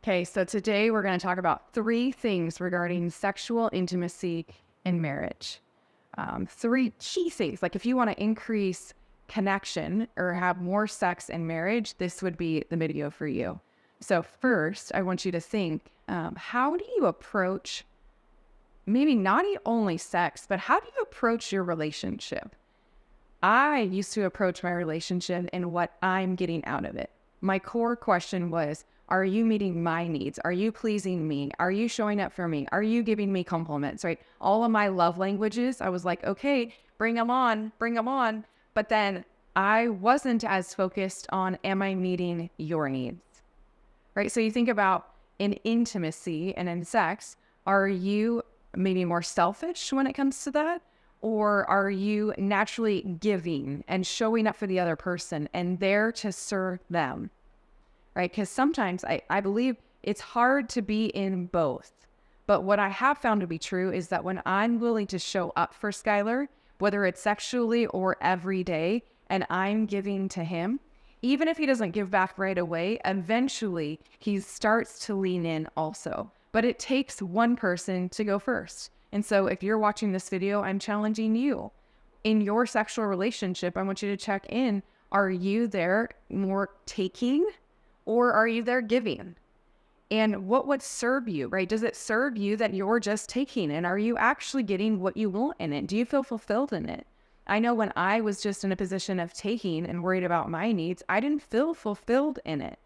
Okay, so today we're going to talk about 3 things regarding sexual intimacy in marriage. 3 key things. Like if you want to increase connection or have more sex in marriage, this would be the video for you. So first, I want you to think, how do you approach maybe not only sex, but how do you approach your relationship? I used to approach my relationship and what I'm getting out of it. My core question was, are you meeting my needs? Are you pleasing me? Are you showing up for me? Are you giving me compliments, right? All of my love languages, I was like, okay, bring them on, bring them on. But then I wasn't as focused on, am I meeting your needs, right? So you think about in intimacy and in sex, are you maybe more selfish when it comes to that? Or are you naturally giving and showing up for the other person and there to serve them, right? Because sometimes I believe it's hard to be in both. But what I have found to be true is that when I'm willing to show up for Skylar, whether it's sexually or every day, and I'm giving to him, even if he doesn't give back right away, eventually he starts to lean in also. But it takes one person to go first. And so if you're watching this video, I'm challenging you. In your sexual relationship, I want you to check in. Are you there more taking or are you there giving? And what would serve you, right? Does it serve you that you're just taking? And are you actually getting what you want in it? Do you feel fulfilled in it? I know when I was just in a position of taking and worried about my needs, I didn't feel fulfilled in it.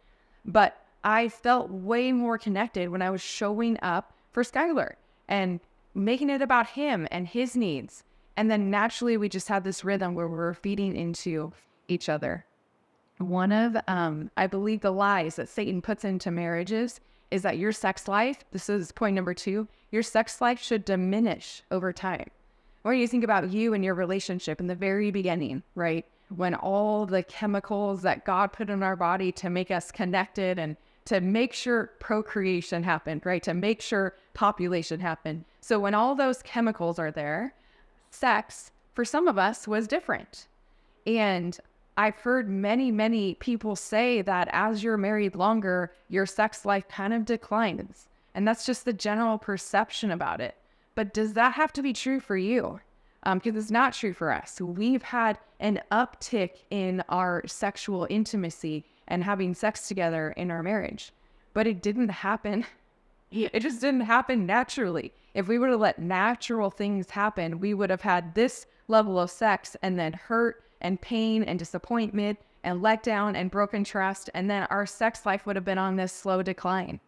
But I felt way more connected when I was showing up for Skylar and making it about him and his needs. And then naturally, we just had this rhythm where we're feeding into each other. One of, I believe, the lies that Satan puts into marriages is that your sex life, this is point number 2, your sex life should diminish over time. When you think about you and your relationship in the very beginning, right? When all the chemicals that God put in our body to make us connected and to make sure procreation happened, right? To make sure population happened. So when all those chemicals are there, sex for some of us was different. And I've heard many people say that as you're married longer, your sex life kind of declines. And that's just the general perception about it. But does that have to be true for you? Because it's not true for us. We've had an uptick in our sexual intimacy and having sex together in our marriage. But it didn't happen. It just didn't happen naturally. If we would have let natural things happen, we would have had this level of sex and then hurt and pain and disappointment and letdown and broken trust. And then our sex life would have been on this slow decline.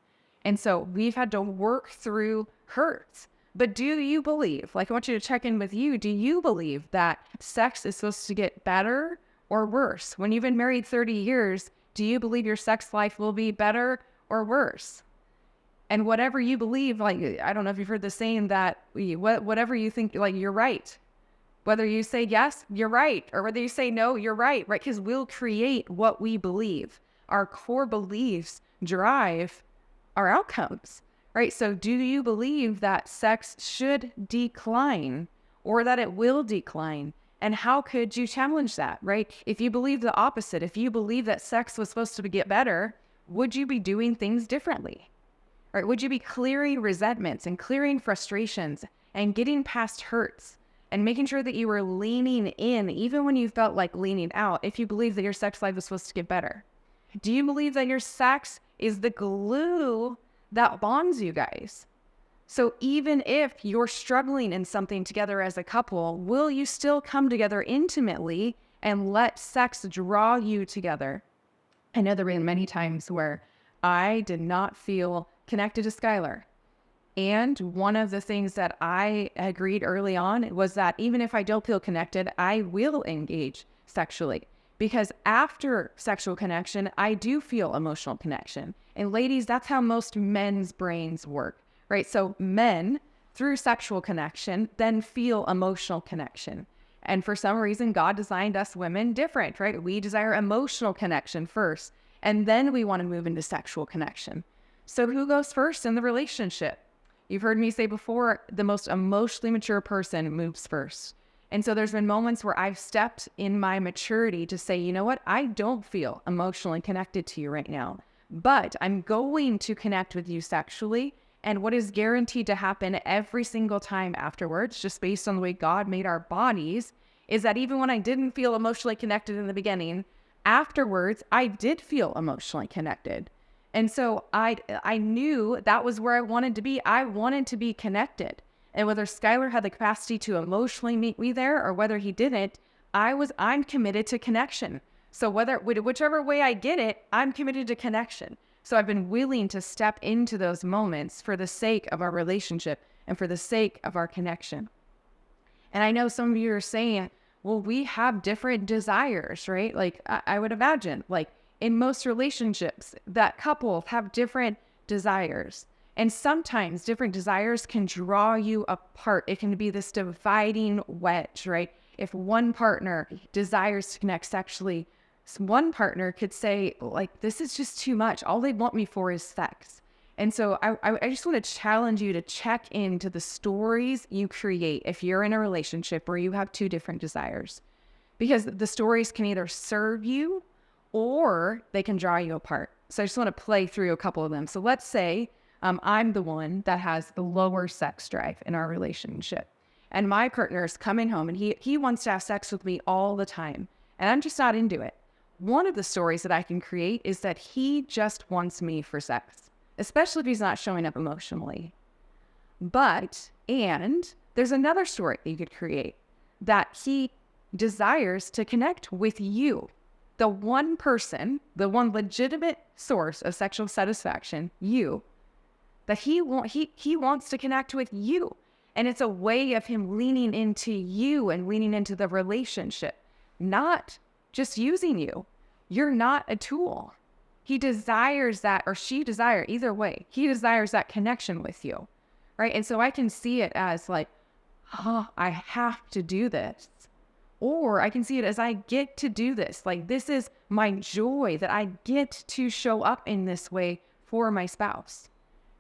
And so we've had to work through hurts. But do you believe, like I want you to check in with you, do you believe that sex is supposed to get better or worse? When you've been married 30 years, do you believe your sex life will be better or worse? And whatever you believe, like, I don't know if you've heard the saying that whatever you think, like, you're right. Whether you say yes, you're right. Or whether you say no, you're right, right? Because we'll create what we believe. Our core beliefs drive our outcomes, right? So do you believe that sex should decline or that it will decline? And how could you challenge that, right? If you believe the opposite, if you believe that sex was supposed to get better, would you be doing things differently? Right? Would you be clearing resentments and clearing frustrations and getting past hurts and making sure that you were leaning in even when you felt like leaning out if you believe that your sex life was supposed to get better? Do you believe that your sex is the glue that bonds you guys? So even if you're struggling in something together as a couple, will you still come together intimately and let sex draw you together? I know there were many times where I did not feel connected to Skylar. And one of the things that I agreed early on was that even if I don't feel connected, I will engage sexually. Because after sexual connection, I do feel emotional connection. And ladies, that's how most men's brains work, right? So men, through sexual connection, then feel emotional connection. And for some reason, God designed us women different, right? We desire emotional connection first, and then we want to move into sexual connection. So who goes first in the relationship? You've heard me say before, the most emotionally mature person moves first. And so there's been moments where I've stepped in my maturity to say, you know what? I don't feel emotionally connected to you right now. but I'm going to connect with you sexually. And what is guaranteed to happen every single time afterwards, just based on the way God made our bodies, is that even when I didn't feel emotionally connected in the beginning, afterwards, I did feel emotionally connected. And so I knew that was where I wanted to be. I wanted to be connected. And whether Skylar had the capacity to emotionally meet me there or whether he didn't, I'm committed to connection. So whichever way I get it, I'm committed to connection. So I've been willing to step into those moments for the sake of our relationship and for the sake of our connection. And I know some of you are saying, well, we have different desires, right? Like I would imagine, like in most relationships, that couples have different desires. And sometimes different desires can draw you apart. It can be this dividing wedge, right? If one partner desires to connect sexually, one partner could say, like, this is just too much. All they want me for is sex. And so I just want to challenge you to check into the stories you create if you're in a relationship where you have two different desires. Because the stories can either serve you or they can draw you apart. So I just want to play through a couple of them. So let's say I'm the one that has the lower sex drive in our relationship. And my partner is coming home and he wants to have sex with me all the time. And I'm just not into it. One of the stories that I can create is that he just wants me for sex, especially if he's not showing up emotionally. And there's another story that you could create that he desires to connect with you, the one person, the one legitimate source of sexual satisfaction, you, that he wants to connect with you. And it's a way of him leaning into you and leaning into the relationship, not just using you. You're not a tool. He desires that, or she desires, either way, he desires that connection with you, right? And so I can see it as like, oh, I have to do this. Or I can see it as I get to do this. Like, this is my joy that I get to show up in this way for my spouse,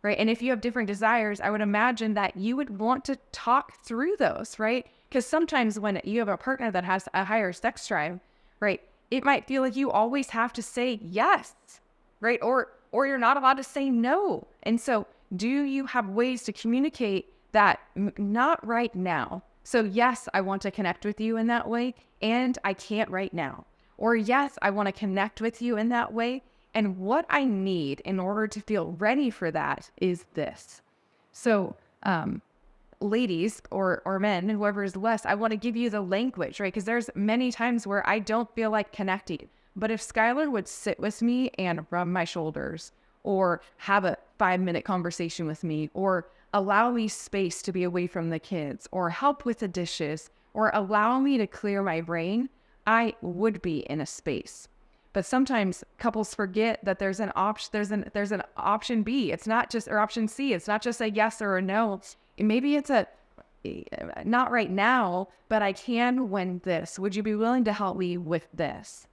right? And if you have different desires, I would imagine that you would want to talk through those, right? Because sometimes when you have a partner that has a higher sex drive, right, it might feel like you always have to say yes, right? Or you're not allowed to say no. And so do you have ways to communicate that not right now? So yes, I want to connect with you in that way, and I can't right now. Or yes, I want to connect with you in that way, and what I need in order to feel ready for that is this. So, ladies or men, whoever is less, I want to give you the language, right? Because there's many times where I don't feel like connecting. But if Skylar would sit with me and rub my shoulders or have a 5-minute conversation with me or allow me space to be away from the kids or help with the dishes or allow me to clear my brain, I would be in a space. But sometimes couples forget that there's an option B. It's not just, or option C. It's not just a yes or a no. Maybe it's a not right now, but I can when this. Would you be willing to help me with this?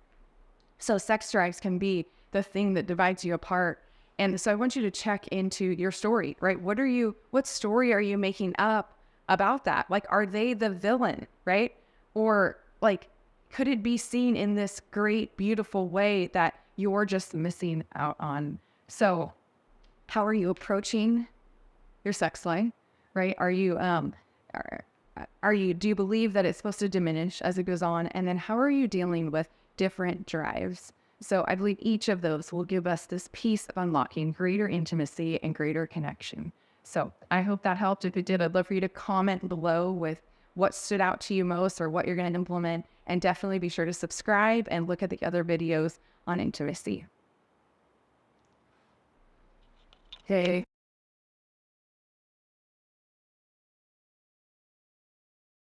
So sex drives can be the thing that divides you apart. And so I want you to check into your story, right? What story are you making up about that? Like, are they the villain, right? Or like, could it be seen in this great, beautiful way that you're just missing out on? So how are you approaching your sex life, right? Do you believe that it's supposed to diminish as it goes on? And then how are you dealing with different drives? So I believe each of those will give us this piece of unlocking greater intimacy and greater connection. So I hope that helped. If it did, I'd love for you to comment below with what stood out to you most or what you're going to implement. And definitely be sure to subscribe and look at the other videos on intimacy. Hey.